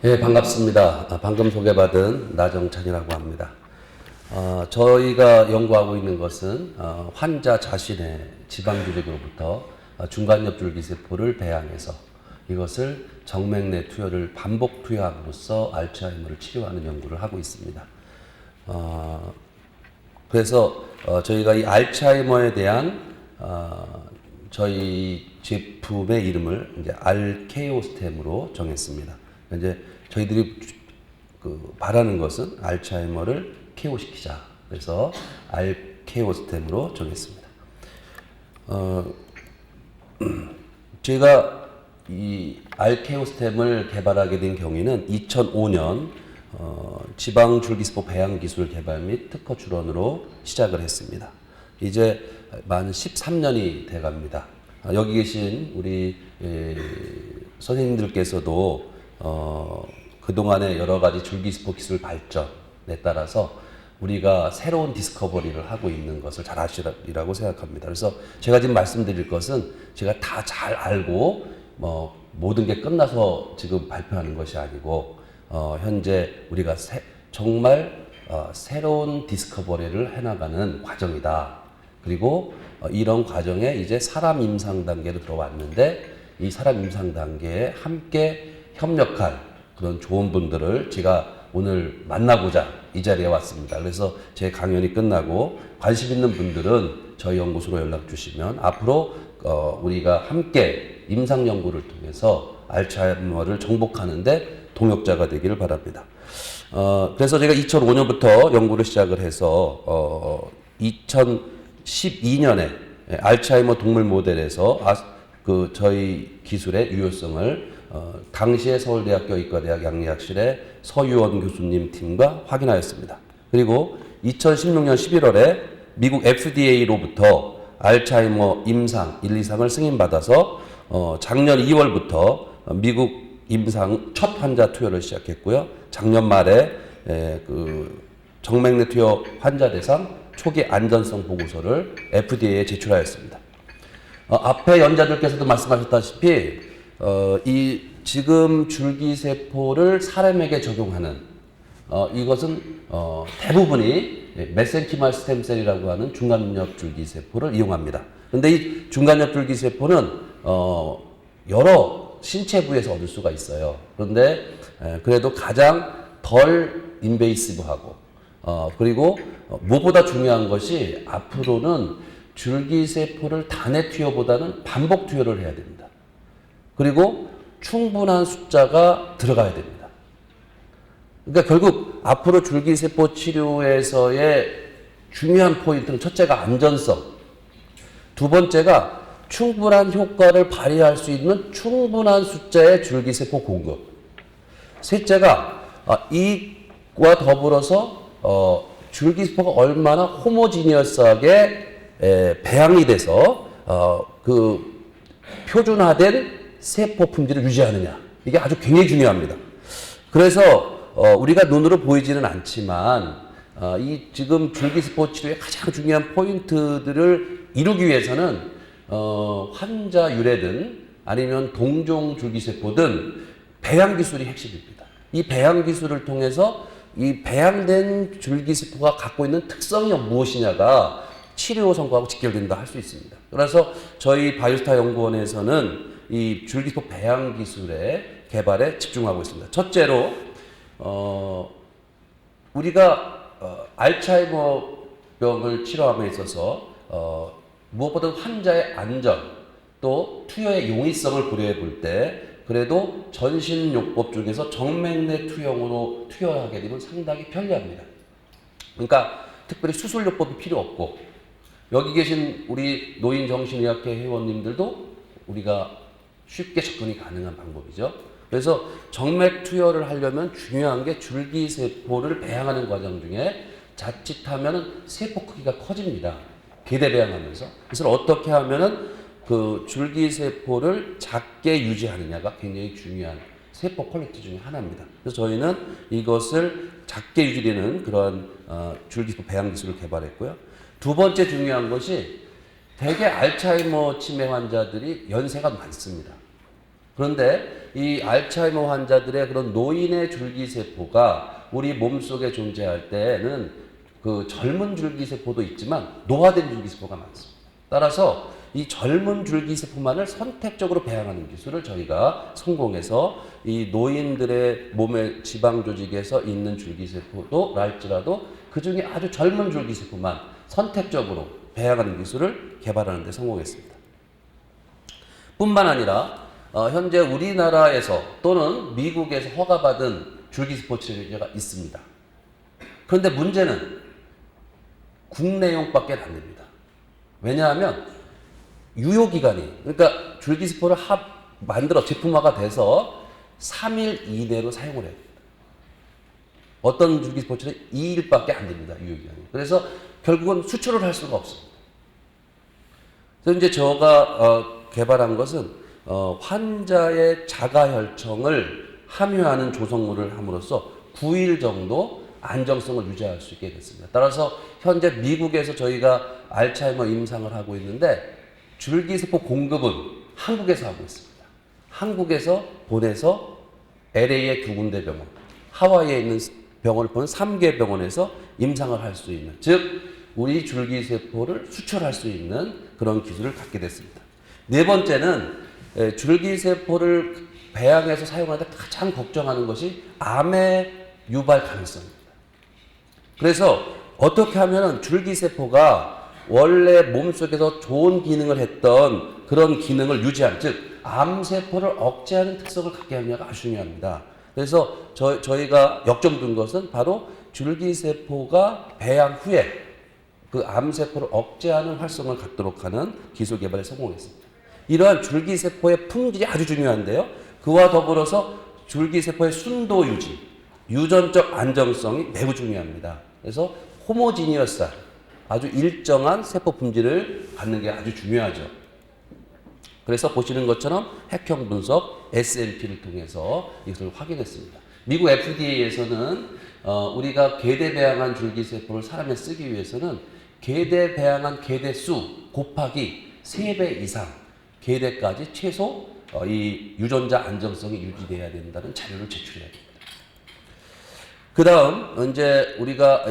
예, 반갑습니다. 방금 소개받은 나정찬이라고 합니다. 저희가 연구하고 있는 것은 환자 자신의 지방줄기로부터 중간엽줄기세포를 배양해서 이것을 정맥내 투여를 반복 투여함으로써 알츠하이머를 치료하는 연구를 하고 있습니다. 그래서 저희가 이 알츠하이머에 대한 저희 제품의 이름을 이제 알케오스템으로 정했습니다. 이제 저희들이 바라는 것은 알츠하이머를 케어시키자. 그래서 알케오스템으로 정했습니다. 제가 이 알케오스템을 개발하게 된 경위는 2005년 지방줄기세포 배양 기술 개발 및 특허 출원으로 시작을 했습니다. 이제 만 13년이 돼갑니다. 여기 계신 우리 선생님들께서도 그동안의 여러 가지 줄기세포 기술 발전에 따라서 우리가 새로운 디스커버리를 하고 있는 것을 잘 아시리라고 생각합니다. 그래서 제가 지금 말씀드릴 것은 제가 다 잘 알고 모든 게 끝나서 지금 발표하는 것이 아니고 현재 우리가 정말 새로운 디스커버리를 해나가는 과정이다. 그리고 이런 과정에 이제 사람 임상 단계로 들어왔는데 이 사람 임상 단계에 함께 협력할 그런 좋은 분들을 제가 오늘 만나고자 이 자리에 왔습니다. 그래서 제 강연이 끝나고 관심 있는 분들은 저희 연구소로 연락 주시면 앞으로 우리가 함께 임상 연구를 통해서 알츠하이머를 정복하는데 동역자가 되기를 바랍니다. 그래서 제가 2005년부터 연구를 시작을 해서 2012년에 알츠하이머 동물 모델에서 저희 기술의 유효성을 당시에 서울대학교 의과대학 양리학실의 서유원 교수님 팀과 확인하였습니다. 그리고 2016년 11월에 미국 FDA로부터 알츠하이머 임상 1, 2상을 승인받아서 작년 2월부터 미국 임상 첫 환자 투여를 시작했고요. 작년 말에 정맥내 투여 환자 대상 초기 안전성 보고서를 FDA에 제출하였습니다. 앞에 연자들께서도 말씀하셨다시피 이 지금 줄기세포를 사람에게 적용하는 이것은 대부분이 메센키말 스템셀이라고 하는 중간엽 줄기세포를 이용합니다. 그런데 이 중간엽 줄기세포는 여러 신체 부위에서 얻을 수가 있어요. 그런데 그래도 가장 덜 인베이시브하고 그리고 무엇보다 중요한 것이 앞으로는 줄기세포를 단회 투여보다는 반복 투여를 해야 됩니다. 그리고 충분한 숫자가 들어가야 됩니다. 그러니까 결국 앞으로 줄기세포 치료에서의 중요한 포인트는 첫째가 안전성, 두 번째가 충분한 효과를 발휘할 수 있는 충분한 숫자의 줄기세포 공급, 셋째가 이와 더불어서 줄기세포가 얼마나 호모지니어스하게 배양이 돼서 표준화된 세포 품질을 유지하느냐. 이게 아주 굉장히 중요합니다. 그래서 우리가 눈으로 보이지는 않지만 이 지금 줄기세포 치료의 가장 중요한 포인트들을 이루기 위해서는 환자 유래든 아니면 동종 줄기세포든 배양 기술이 핵심입니다. 이 배양 기술을 통해서 이 배양된 줄기세포가 갖고 있는 특성이 무엇이냐가 치료 성과하고 직결된다 할 수 있습니다. 그래서 저희 바이오스타 연구원에서는 이 줄기세포 배양 기술의 개발에 집중하고 있습니다. 첫째로 우리가 알츠하이머 병을 치료함에 있어서 무엇보다 환자의 안전 또 투여의 용이성을 고려해 볼 때 그래도 전신요법 중에서 정맥내 투여으로 투여하게 되면 상당히 편리합니다. 그러니까 특별히 수술요법이 필요 없고 여기 계신 우리 노인정신의학회 회원님들도 우리가 쉽게 접근이 가능한 방법이죠. 그래서 정맥 투여를 하려면 중요한 게 줄기세포를 배양하는 과정 중에 자칫하면 세포 크기가 커집니다. 계대 배양하면서. 그래서 어떻게 하면은 그 줄기세포를 작게 유지하느냐가 굉장히 중요한 세포 퀄리티 중에 하나입니다. 그래서 저희는 이것을 작게 유지되는 그러한 줄기세포 배양 기술을 개발했고요. 두 번째 중요한 것이 대개 알츠하이머 치매 환자들이 연세가 많습니다. 그런데 이 알츠하이머 환자들의 그런 노인의 줄기세포가 우리 몸속에 존재할 때는 그 젊은 줄기세포도 있지만 노화된 줄기세포가 많습니다. 따라서 이 젊은 줄기세포만을 선택적으로 배양하는 기술을 저희가 성공해서 이 노인들의 몸의 지방 조직에서 있는 줄기세포도 랄지라도 그 중에 아주 젊은 줄기세포만 선택적으로 배양하는 기술을 개발하는 데 성공했습니다. 뿐만 아니라 현재 우리나라에서 또는 미국에서 허가받은 줄기세포 치료제가 있습니다. 그런데 문제는 국내용밖에 안 됩니다. 왜냐하면 유효기간이, 그러니까 줄기세포를 만들어 제품화가 돼서 3일 이내로 사용을 해야 됩니다. 어떤 줄기세포 치료는 2일밖에 안 됩니다. 유효기간이. 그래서 결국은 수출을 할 수가 없습니다. 그래서 이제 제가 개발한 것은 환자의 자가혈청을 함유하는 조성물을 함으로써 9일 정도 안정성을 유지할 수 있게 됐습니다. 따라서 현재 미국에서 저희가 알츠하이머 임상을 하고 있는데 줄기세포 공급은 한국에서 하고 있습니다. 한국에서 보내서 LA의 2군데 병원, 하와이에 있는 병원을 보는 3개 병원에서 임상을 할 수 있는, 즉 우리 줄기세포를 수출할 수 있는 그런 기술을 갖게 됐습니다. 네 번째는 줄기세포를 배양해서 사용하는데 가장 걱정하는 것이 암의 유발 가능성입니다. 그래서 어떻게 하면 줄기세포가 원래 몸속에서 좋은 기능을 했던 그런 기능을 유지하는, 즉 암세포를 억제하는 특성을 갖게 하느냐가 아주 중요합니다. 그래서 저희가 역점둔 것은 바로 줄기세포가 배양 후에 그 암세포를 억제하는 활성을 갖도록 하는 기술 개발에 성공했습니다. 이러한 줄기세포의 품질이 아주 중요한데요. 그와 더불어서 줄기세포의 순도 유지, 유전적 안정성이 매우 중요합니다. 그래서 호모지니어스한 아주 일정한 세포 품질을 갖는 게 아주 중요하죠. 그래서 보시는 것처럼 핵형 분석 SNP를 통해서 이것을 확인했습니다. 미국 FDA에서는 우리가 계대 배양한 줄기세포를 사람에 쓰기 위해서는 계대 배양한 계대 수 곱하기 3배 이상 계대까지 최소 이 유전자 안정성이 유지돼야 된다는 자료를 제출해야 됩니다. 그 다음 이제 우리가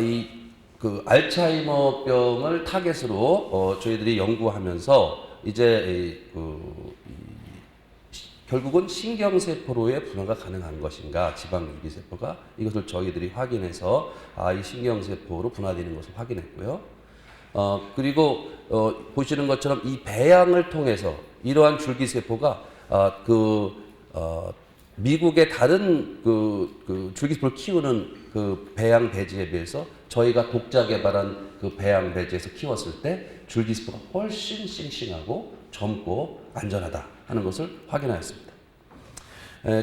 그 알츠하이머병을 타겟으로 저희들이 연구하면서 이제 결국은 신경세포로의 분화가 가능한 것인가, 지방줄기세포가, 이것을 저희들이 확인해서 이 신경세포로 분화되는 것을 확인했고요. 그리고 보시는 것처럼 이 배양을 통해서 이러한 줄기세포가 미국의 다른 그 줄기세포를 키우는 그 배양 배지에 비해서 저희가 독자 개발한 그 배양 배지에서 키웠을 때 줄기세포가 훨씬 싱싱하고 젊고 안전하다 하는 것을 확인하였습니다.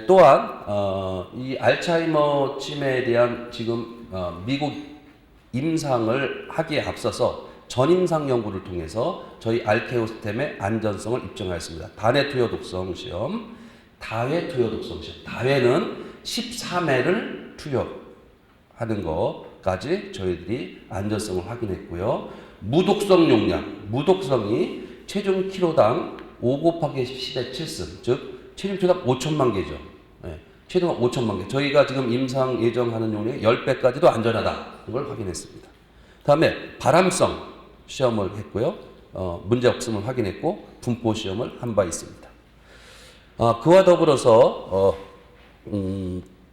또한 이 알츠하이머 치매에 대한 지금 미국 임상을 하기에 앞서서 전임상 연구를 통해서 저희 알케오스템의 안전성을 입증하였습니다. 단회 투여 독성 시험, 다회 투여 독성 시험. 다회는 13회를 투여하는 것까지 저희들이 안전성을 확인했고요. 무독성 용량, 무독성이 체중 키로당 5 곱하기 10의 7승, 즉 체중 키로당 5천만 개죠. 네, 체중 5천만 개. 저희가 지금 임상 예정하는 용량의 10배까지도 안전하다. 이걸 확인했습니다. 다음에 바람성 시험을 했고요. 문제 없음을 확인했고 분포 시험을 한 바 있습니다. 그와 더불어서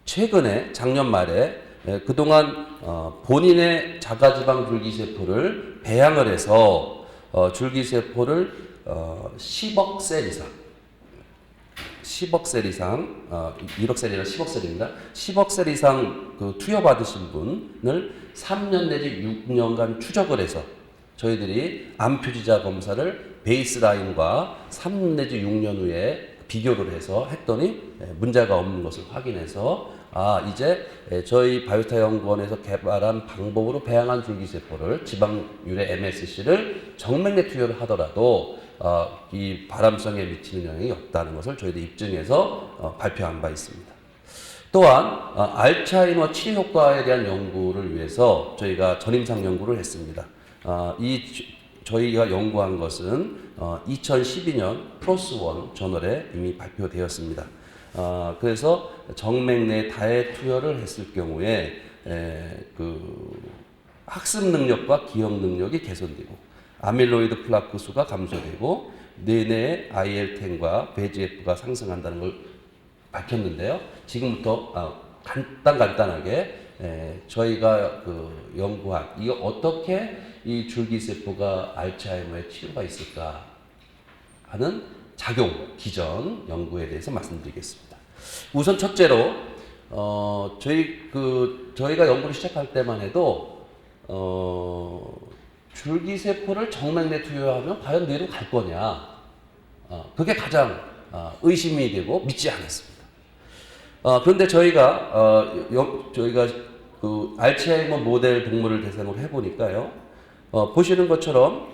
최근에 작년 말에 그동안 본인의 자가지방 줄기세포를 배양을 해서 줄기세포를 10억 셀 이상, 10억 셀 이상, 1억 셀이나 10억 셀입니다. 10억 셀 이상 그 투여받으신 분을 3년 내지 6년간 추적을 해서 저희들이 암 표지자 검사를 베이스라인과 3년 내지 6년 후에 비교를 해서 했더니 문제가 없는 것을 확인해서 이제 저희 바이오스타 연구원에서 개발한 방법으로 배양한 줄기세포를 지방률의 MSC를 정맥내 투여를 하더라도 이 발암성에 미치는 영향이 없다는 것을 저희들이 입증해서 발표한 바 있습니다. 또한 알츠하이머 치료 효과에 대한 연구를 위해서 저희가 전임상 연구를 했습니다. 이 저희가 연구한 것은 2012년 프로스1 저널에 이미 발표되었습니다. 그래서 정맥 내 다해 투여를 했을 경우에 그 학습 능력과 기억 능력이 개선되고 아밀로이드 플라크 수가 감소되고 뇌내의 IL-10과 VEGF가 상승한다는 걸 밝혔는데요. 지금부터 간단하게 저희가 그 연구한 이게 어떻게 이 줄기세포가 알츠하이머의 치료가 있을까 하는 작용 기전 연구에 대해서 말씀드리겠습니다. 우선 첫째로 저희가 연구를 시작할 때만 해도 줄기세포를 정맥내 투여하면 과연 뇌로 갈 거냐, 그게 가장 의심이 되고 믿지 않았습니다. 그런데 저희가 그 알츠하이머 모델 동물을 대상으로 해보니까요, 보시는 것처럼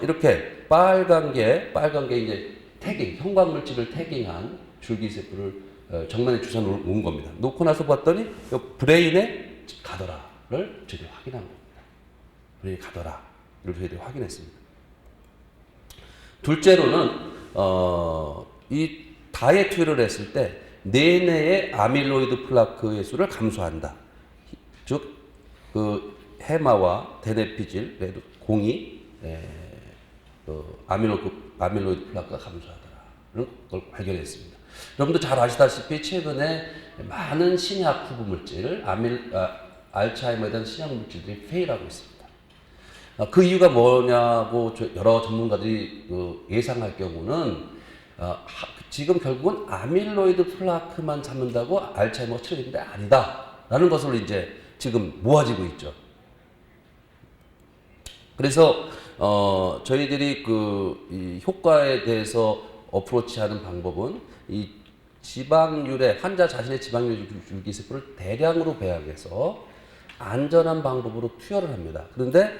이렇게 빨간 게 이제 태깅, 형광물질을 태깅한 줄기세포를 정면에 주사 놓은 겁니다. 놓고 나서 봤더니 브레인에 가더라를 저희들이 확인한 겁니다. 브레인에 가더라를 저희들이 확인했습니다. 둘째로는 이 다이에 투여를 했을 때 뇌내의 아밀로이드 플라크의 수를 감소한다. 즉, 그 해마와 데네피질, 공이 아밀로이드 플라크가 감소하더라는 걸 발견했습니다. 여러분도 잘 아시다시피 최근에 많은 신약 후보 물질, 알츠하이머에 대한 신약 물질들이 페일하고 있습니다. 그 이유가 뭐냐고 여러 전문가들이 예상할 경우는 지금 결국은 아밀로이드 플라크만 잡는다고 알츠하이머가 치료되는 게 아니다라는 것으로 이제 지금 모아지고 있죠. 그래서 저희들이 이 효과에 대해서 어프로치하는 방법은 이 지방률의 환자 자신의 지방률 줄기세포를 대량으로 배양해서 안전한 방법으로 투여를 합니다. 그런데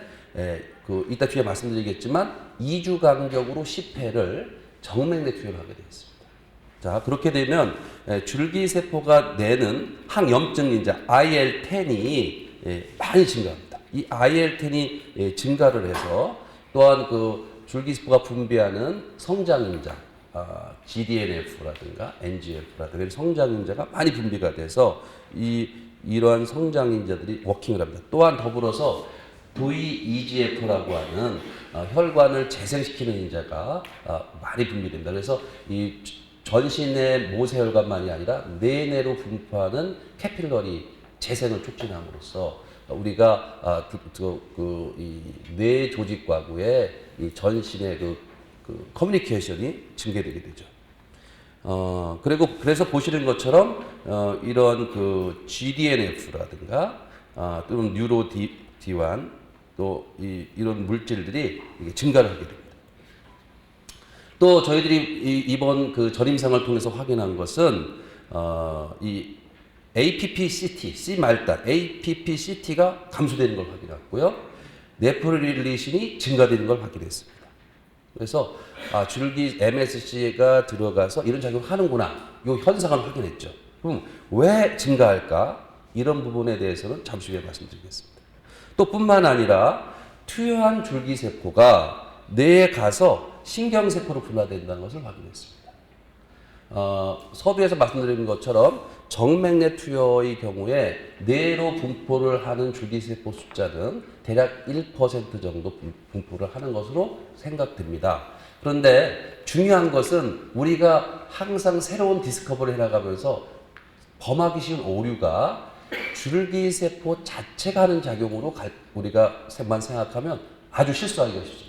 이따 뒤에 말씀드리겠지만 2주 간격으로 10회를 정맥내 투여를 하게 되어 있습니다. 자, 그렇게 되면 줄기세포가 내는 항염증인자 IL-10이 많이 증가합니다. 이 IL-10이 증가를 해서 또한 그 줄기세포가 분비하는 성장인자, GDNF라든가 NGF라든가 성장인자가 많이 분비가 돼서 이러한 성장인자들이 워킹을 합니다. 또한 더불어서 VEGF라고 하는 혈관을 재생시키는 인자가 많이 분비됩니다. 그래서 이 전신의 모세혈관만이 아니라 뇌내로 분포하는 캐필러리 재생을 촉진함으로써 우리가 이 뇌 조직과의 이 전신의 그 커뮤니케이션이 증대되게 되죠. 그래서 보시는 것처럼 이런 그 GDNF라든가 또는 뉴로 D1 또 이런 물질들이 증가를 하게 됩니다. 또 저희들이 이번 그 전임상을 통해서 확인한 것은 이 APP-CT, C 말단, APP-CT가 감소되는 걸 확인했고요. 네프릴리신이 증가되는 걸 확인했습니다. 그래서 줄기 MSC가 들어가서 이런 작용을 하는구나, 이 현상을 확인했죠. 그럼 왜 증가할까? 이런 부분에 대해서는 잠시 후에 말씀드리겠습니다. 또 뿐만 아니라 투여한 줄기세포가 뇌에 가서 신경세포로 분화된다는 것을 확인했습니다. 서두에서 말씀드린 것처럼 정맥내 투여의 경우에 뇌로 분포를 하는 줄기세포 숫자는 대략 1% 정도 분포를 하는 것으로 생각됩니다. 그런데 중요한 것은 우리가 항상 새로운 디스커버리를 해나가면서 범하기 쉬운 오류가 줄기세포 자체가 하는 작용으로 우리가 생각하면 아주 실수하기가 쉽습니다.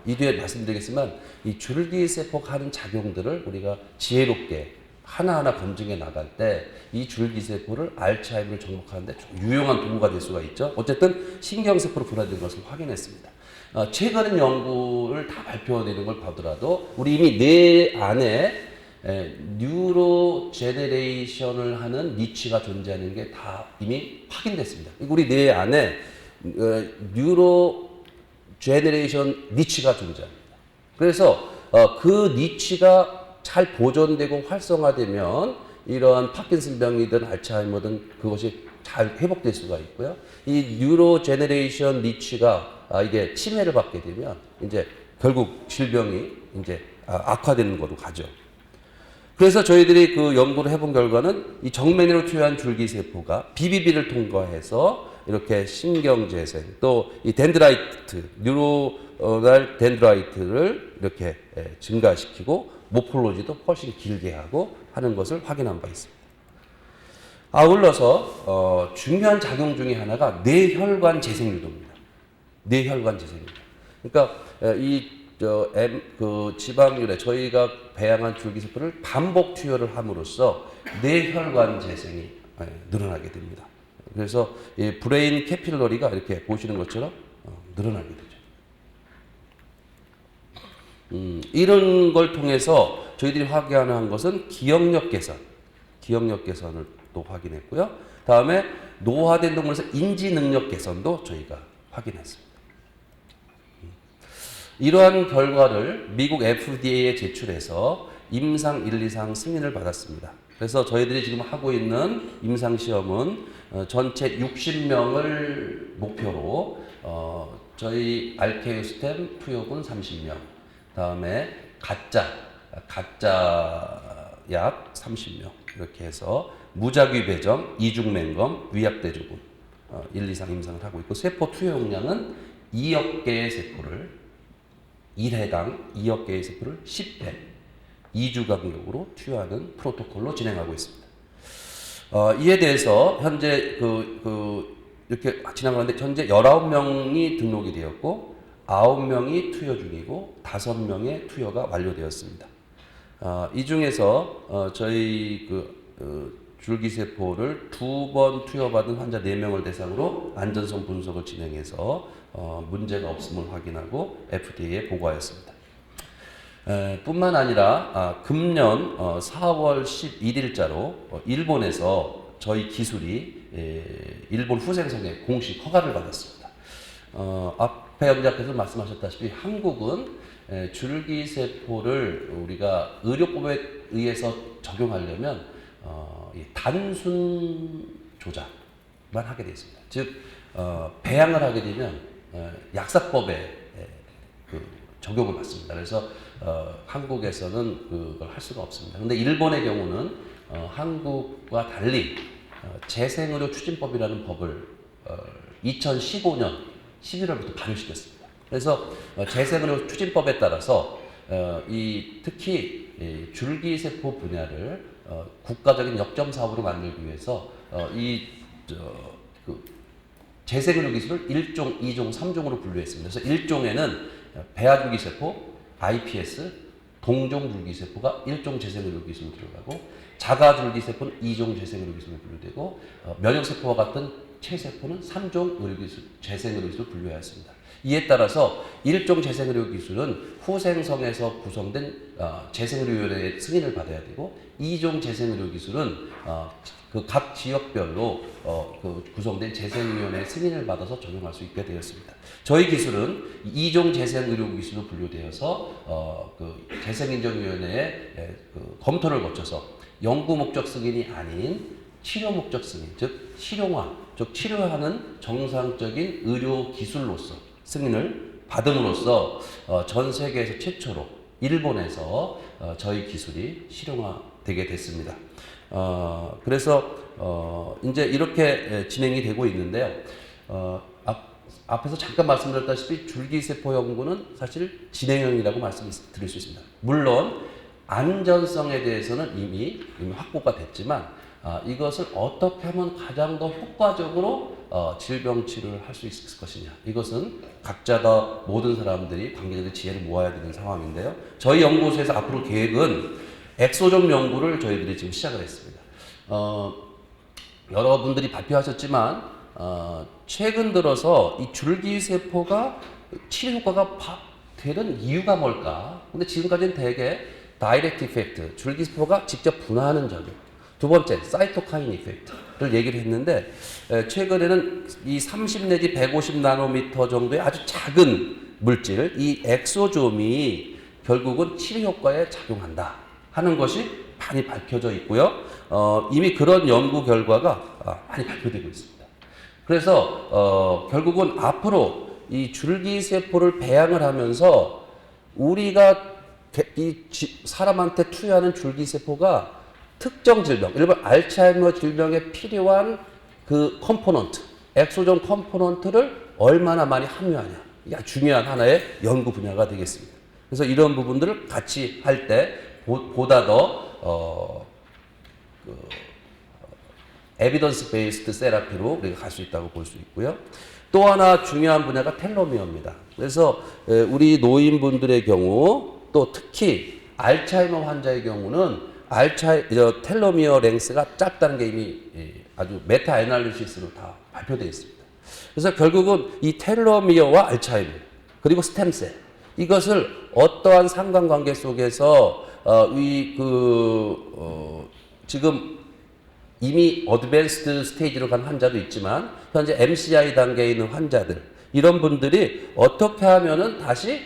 이 뒤에 말씀드리겠지만 이 줄기세포가 하는 작용들을 우리가 지혜롭게 하나하나 검증해 나갈 때 이 줄기세포를 알츠하이머를 정복하는데 유용한 도구가 될 수가 있죠. 어쨌든 신경세포로 분화된 것을 확인했습니다. 최근 연구를 다 발표되는 걸 보더라도 우리 이미 뇌 안에 뉴로 제네레이션을 하는 니치가 존재하는 게 다 이미 확인됐습니다. 우리 뇌 안에 뉴로 제네레이션 니치가 존재합니다. 그래서 그 니치가 잘 보존되고 활성화되면 이러한 파킨슨병이든 알츠하이머든 그것이 잘 회복될 수가 있고요. 이 뉴로 제너레이션 리치가 이게 침해를 받게 되면 이제 결국 질병이 이제 악화되는 것으로 가죠. 그래서 저희들이 그 연구를 해본 결과는 이 정면으로 투여한 줄기세포가 BBB를 통과해서 이렇게 신경재생 또 이 덴드라이트, 뉴로날 덴드라이트를 이렇게 증가시키고 모폴로지도 훨씬 길게 하고 하는 것을 확인한 바 있습니다. 아울러서 중요한 작용 중에 하나가 뇌혈관 재생유도입니다. 뇌혈관 재생유도. 그러니까 그 지방률에 저희가 배양한 줄기세포를 반복 투여를 함으로써 뇌혈관 재생이 늘어나게 됩니다. 그래서 이 브레인 캐필러리가 이렇게 보시는 것처럼 늘어나게 되죠. 이런 걸 통해서 저희들이 확인한 것은 기억력 개선을 또 확인했고요. 다음에 노화된 동물에서 인지 능력 개선도 저희가 확인했습니다. 이러한 결과를 미국 FDA에 제출해서 임상 1, 2상 승인을 받았습니다. 그래서 저희들이 지금 하고 있는 임상 시험은 전체 60명을 목표로 저희 알케오스템 투여군 30명, 다음에 가짜 약 30명 이렇게 해서 무작위 배정, 이중 맹검, 위압대조군 1, 2상 임상을 하고 있고 세포 투여 용량은 2억 개의 세포를 1회당 2억 개의 세포를 10회 2주 간격으로 투여하는 프로토콜로 진행하고 있습니다. 이에 대해서 현재 이렇게 진행하는데 현재 19명이 등록이 되었고 9명이 투여 중이고 5명의 투여가 완료되었습니다. 이 중에서 저희 줄기세포를 2번 투여받은 환자 4명을 대상으로 안전성 분석을 진행해서 문제가 없음을 확인하고 FDA에 보고하였습니다. 뿐만 아니라 금년 4월 11일자로 일본에서 저희 기술이 일본 후생성에 공식 허가를 받았습니다. 앞에 연장께서 말씀하셨다시피 한국은 줄기세포를 우리가 의료법에 의해서 적용하려면 단순 조작만 하게 되어 있습니다. 즉 배양을 하게 되면 약사법에 적용을 받습니다. 그래서 한국에서는 그걸 할 수가 없습니다. 그런데 일본의 경우는 한국과 달리 재생의료 추진법이라는 법을 2015년 11월부터 발효시켰습니다. 그래서 재생의료 추진법에 따라서 특히 줄기세포 분야를 국가적인 역점 사업으로 만들기 위해서 재생의료 기술을 1종, 2종, 3종으로 분류했습니다. 그래서 1종에는 배아줄기세포, iPS, 동종줄기세포가 1종 재생의료 기술로 들어가고 자가줄기세포는 2종 재생의료 기술로 분류되고 면역세포와 같은 체세포는 3종 재생의료 기술로 분류하였습니다. 이에 따라서 1종 재생의료 기술은 후생성에서 구성된 재생의료위원회의 승인을 받아야 되고 2종 재생의료 기술은 그 각 지역별로 구성된 재생위원회의 승인을 받아서 적용할 수 있게 되었습니다. 저희 기술은 2종 재생의료 기술로 분류되어서 재생인정위원회의 검토를 거쳐서 연구 목적 승인이 아닌 치료 목적 승인, 즉 실용화, 즉 치료하는 정상적인 의료 기술로서 승인을 받음으로써 전 세계에서 최초로 일본에서 저희 기술이 실용화되게 됐습니다. 그래서 이제 이렇게 진행이 되고 있는데요. 앞에서 잠깐 말씀드렸다시피 줄기세포 연구는 사실 진행형이라고 말씀드릴 수 있습니다. 물론 안전성에 대해서는 이미 확보가 됐지만 이것을 어떻게 하면 가장 더 효과적으로 질병 치료를 할 수 있을 것이냐, 이것은 각자 다 모든 사람들이 관계자들의 지혜를 모아야 되는 상황인데요. 저희 연구소에서 앞으로 계획은 엑소점 연구를 저희들이 지금 시작을 했습니다. 여러분들이 발표하셨지만 최근 들어서 이 줄기세포가 치료 효과가 되는 이유가 뭘까? 근데 지금까지는 대개 다이렉트 이펙트, 줄기세포가 직접 분화하는 작용, 두 번째 사이토카인 이펙트를 얘기를 했는데 최근에는 이 30 내지 150 나노미터 정도의 아주 작은 물질, 이 엑소좀이 결국은 치료 효과에 작용한다 하는 것이 많이 밝혀져 있고요. 이미 그런 연구 결과가 많이 발표되고 있습니다. 그래서 결국은 앞으로 이 줄기세포를 배양을 하면서 우리가 사람한테 투여하는 줄기세포가 특정 질병, 일본 알츠하이머 질병에 필요한 그 컴포넌트, 엑소존 컴포넌트를 얼마나 많이 함유하냐. 이게 중요한 하나의 연구 분야가 되겠습니다. 그래서 이런 부분들을 같이 할 때 보다 더 에비던스 베이스드 세라피로 우리가 갈 수 있다고 볼 수 있고요. 또 하나 중요한 분야가 텔로미어입니다. 그래서 우리 노인분들의 경우 또 특히 알츠하이머 환자의 경우는 텔로미어 랭스가 짧다는 게 이미 아주 메타 애널리시스로 다 발표되어 있습니다. 그래서 결국은 이 텔로미어와 알츠하이머 그리고 스템셀 이것을 어떠한 상관관계 속에서 지금 이미 어드밴스드 스테이지로 간 환자도 있지만 현재 MCI 단계에 있는 환자들 이런 분들이 어떻게 하면은 다시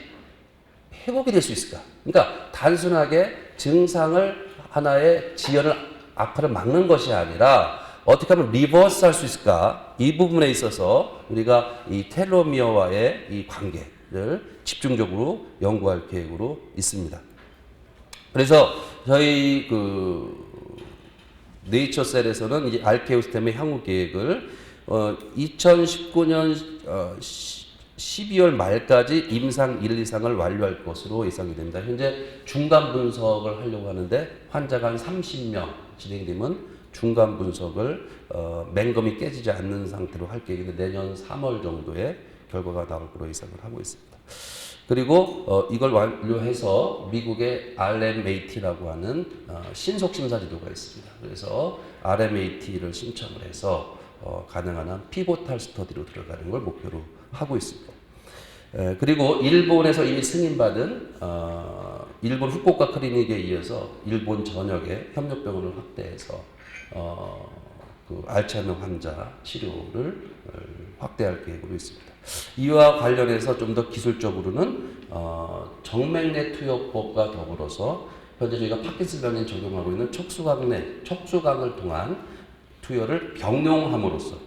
회복이 될 수 있을까? 그러니까 단순하게 증상을 하나의 지연을 악화를 막는 것이 아니라 어떻게 하면 리버스 할 수 있을까? 이 부분에 있어서 우리가 이 텔로미어와의 이 관계를 집중적으로 연구할 계획으로 있습니다. 그래서 저희 네이처셀에서는 이 알케오스템의 향후 계획을 2019년 12월 말까지 임상 1, 2상을 완료할 것으로 예상이 됩니다. 현재 중간 분석을 하려고 하는데 환자가 한 30명 진행되면 중간 분석을 맹검이 깨지지 않는 상태로 할 계획인데 내년 3월 정도에 결과가 나올 것으로 예상을 하고 있습니다. 그리고 이걸 완료해서 미국의 RMAT라고 하는 신속심사 지도가 있습니다. 그래서 RMAT를 신청을 해서 가능한 한 피보탈 스터디로 들어가는 걸 목표로 하고 있습니다. 그리고 일본에서 이미 승인받은 일본 후쿠오카 클리닉에 이어서 일본 전역에 협력병원을 확대해서 그 알츠하이머 환자 치료를 확대할 계획으로 있습니다. 이와 관련해서 좀 더 기술적으로는 정맥내 투여법과 더불어서 현재 저희가 파킨슨병에 적용하고 있는 척수강을 통한 투여를 병용함으로써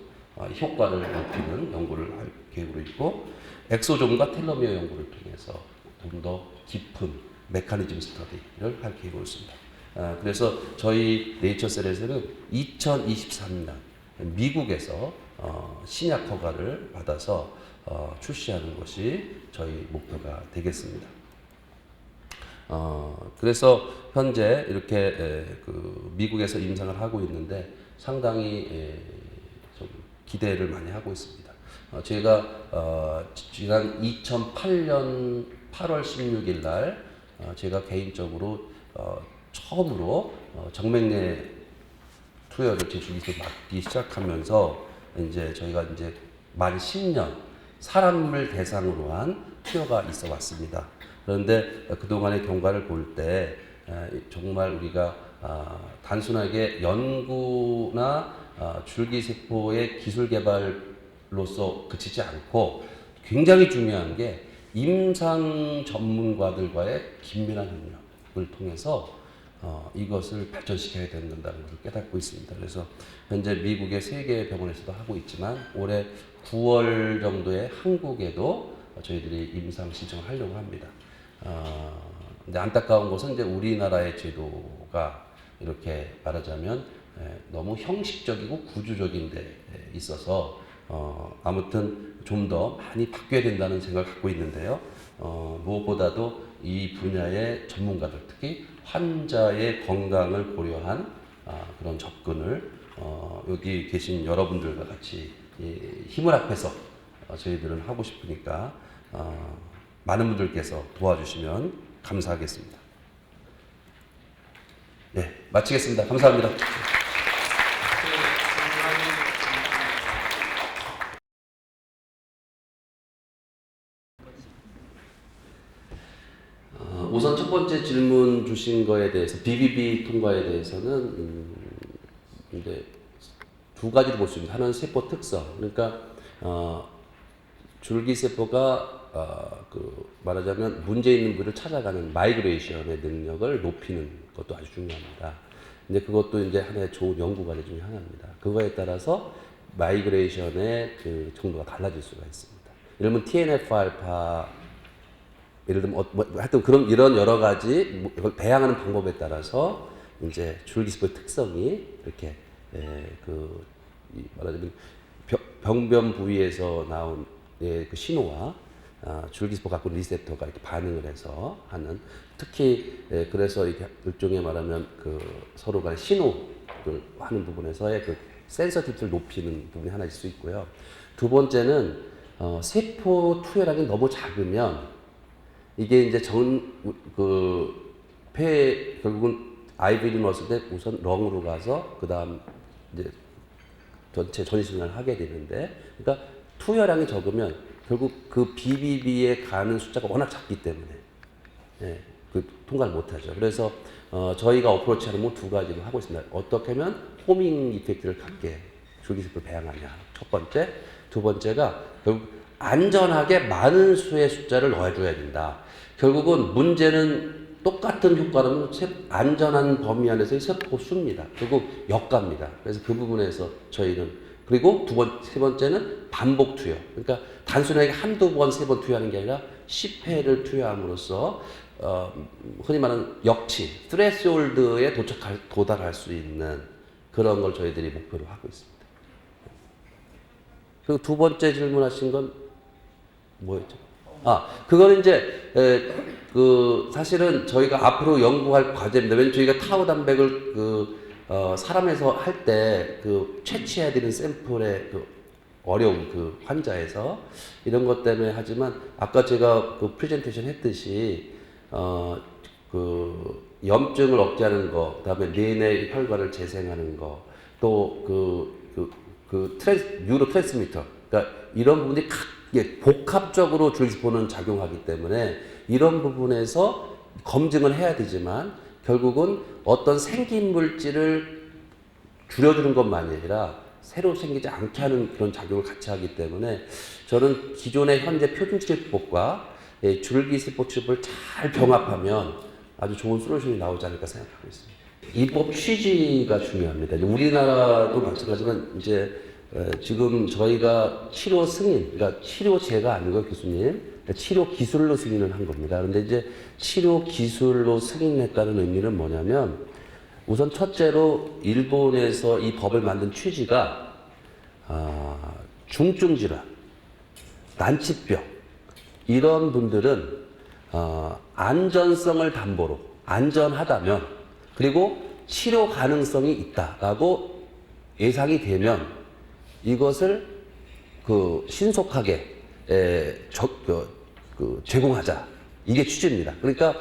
효과를 높이는 연구를 할 계획으로 있고 엑소존과 텔로미어 연구를 통해서 좀 더 깊은 메커니즘 스터디를 할 계획으로 있습니다. 그래서 저희 네이처셀에서는 2023년 미국에서 신약 허가를 받아서 출시하는 것이 저희 목표가 되겠습니다. 그래서 현재 이렇게 미국에서 임상을 하고 있는데 상당히 좀 기대를 많이 하고 있습니다. 제가 지난 2008년 8월 16일 날 제가 개인적으로 처음으로 정맥내 투여를 제 주기에서 맡기 시작하면서 이제 저희가 이제 만 10년 사람을 대상으로 한 투여가 있어 왔습니다. 그런데 그동안의 경과를 볼 때 정말 우리가 단순하게 연구나 줄기세포의 기술 개발로서 그치지 않고 굉장히 중요한 게 임상 전문가들과의 긴밀한 협력을 통해서 이것을 발전시켜야 된다는 것을 깨닫고 있습니다. 그래서 현재 미국의 3개의 병원에서도 하고 있지만 올해 9월 정도에 한국에도 저희들이 임상 신청을 하려고 합니다. 근데 안타까운 것은 이제 우리나라의 제도가 이렇게 말하자면 너무 형식적이고 구조적인 데 있어서 아무튼 좀 더 많이 바뀌어야 된다는 생각을 갖고 있는데요. 무엇보다도 이 분야의 전문가들, 특히 환자의 건강을 고려한 그런 접근을 여기 계신 여러분들과 같이 힘을 합해서 저희들은 하고 싶으니까 많은 분들께서 도와주시면 감사하겠습니다. 네, 마치겠습니다. 감사합니다. 우선 첫 번째 질문 주신 거에 대해서 BBB 통과에 대해서는 이제 두 가지로 볼 수 있습니다. 하나는 세포 특성, 그러니까 줄기세포가 말하자면 문제 있는 부위를 찾아가는 마이그레이션의 능력을 높이는 것도 아주 중요합니다. 근데 그것도 이제 하나의 좋은 연구 과제 중에 하나입니다. 그거에 따라서 마이그레이션의 그 정도가 달라질 수가 있습니다. 예를 들면 TNF-알파, 예를 들면 하여튼 그런 이런 여러 가지 이걸 배양하는 방법에 따라서 이제 줄기세포의 특성이 이렇게 말하자면 병변 부위에서 나온 그 신호와 줄기세포 갖고 있는 리셉터가 이렇게 반응을 해서 하는, 특히 그래서 이렇게 일종의 말하면 그 서로 간의 신호를 하는 부분에서의 그 센서티비티를 높이는 부분이 하나 있을 수 있고요. 두 번째는 세포 투여량이 너무 작으면 이게 이제 폐 결국은 IV를 넣었을 때 우선 렁으로 가서 그 다음 이제 전체 전신을 하게 되는데, 그러니까 투여량이 적으면 결국 그 BBB에 가는 숫자가 워낙 작기 때문에 통과를 못하죠. 그래서 저희가 어프로치하는 뭐 두 가지로 하고 있습니다. 어떻게 하면 호밍 이펙트를 갖게 줄기세포를 배양하냐, 첫 번째. 두 번째가 결국 안전하게 많은 수의 숫자를 넣어줘야 된다. 결국은 문제는 똑같은 효과는 안전한 범위 안에서의 세포 수입니다. 결국 역가입니다. 그래서 그 부분에서 저희는, 그리고 세 번째는 반복 투여. 그러니까 단순하게 한두 번, 세 번 투여하는 게 아니라 10회를 투여함으로써 흔히 말하는 역치, 스트레스홀드에 도달할 수 있는 그런 걸 저희들이 목표로 하고 있습니다. 그리고 두 번째 질문하신 건 뭐였죠? 그거는 이제 사실은 저희가 앞으로 연구할 과제입니다. 왜냐면 저희가 타우 단백을 사람에서 할 때 채취해야 되는 샘플의 어려움, 환자에서 이런 것 때문에 하지만, 아까 제가 프레젠테이션 했듯이 염증을 억제하는 거, 그다음에 뇌내 혈관을 재생하는 거, 또 뉴로 트랜스미터, 그러니까 이런 부분이 복합적으로 줄기세포는 작용하기 때문에 이런 부분에서 검증을 해야 되지만, 결국은 어떤 생긴 물질을 줄여주는 것만이 아니라 새로 생기지 않게 하는 그런 작용을 같이 하기 때문에, 저는 기존의 현재 표준치료법과 줄기세포 치료법을 잘 병합하면 아주 좋은 솔루션이 나오지 않을까 생각하고 있습니다. 이 법 취지가 중요합니다. 우리나라도 마찬가지지만 이제 지금 저희가 치료 승인, 그러니까 치료제가 아니고 교수님, 치료 기술로 승인을 한 겁니다. 그런데 이제 치료 기술로 승인했다는 의미는 뭐냐면, 우선 첫째로 일본에서 이 법을 만든 취지가 중증 질환, 난치병 이런 분들은 안전성을 담보로, 안전하다면, 그리고 치료 가능성이 있다라고 예상이 되면 이것을 신속하게 제공하자, 이게 취지입니다. 그러니까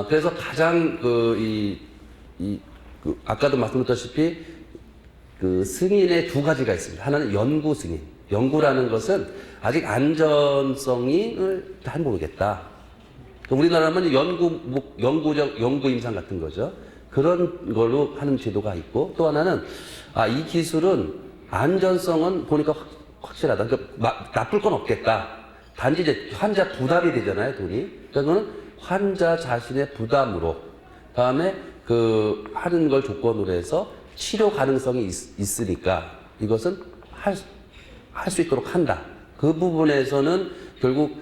그래서 가장 아까도 말씀드렸다시피 승인의 두 가지가 있습니다. 하나는 연구 승인. 연구라는 것은 아직 안전성을 잘 모르겠다. 우리나라는 연구 임상 같은 거죠. 그런 걸로 하는 제도가 있고, 또 하나는 이 기술은 안전성은 보니까 확실하다. 그러니까 나쁠 건 없겠다. 단지 이제 환자 부담이 되잖아요, 돈이. 그러니까 그거는 환자 자신의 부담으로, 다음에 하는 걸 조건으로 해서 치료 가능성이 있으니까 이것은 할 수 있도록 한다. 그 부분에서는 결국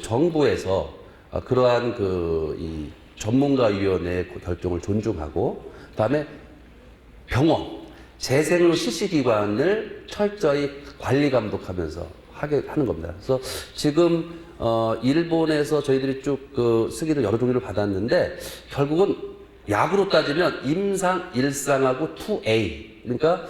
정부에서 그러한 이 전문가위원회의 결정을 존중하고, 그다음에 병원, 재생로 실시기관을 철저히 관리 감독하면서 하는 겁니다. 그래서 지금 일본에서 저희들이 쭉 승인을 여러 종류를 받았는데, 결국은 약으로 따지면 임상 1상하고 2A. 그러니까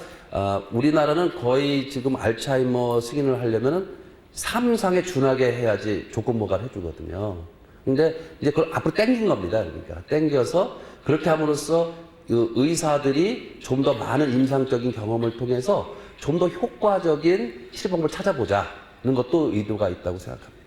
우리나라는 거의 지금 알츠하이머 승인을 하려면은 3상에 준하게 해야지 조건 모가를 해주거든요. 근데 이제 그걸 앞으로 땡긴 겁니다. 그러니까 땡겨서 그렇게 함으로써 의사들이 좀 더 많은 임상적인 경험을 통해서 좀 더 효과적인 치료 방법을 찾아보자는 것도 의도가 있다고 생각합니다.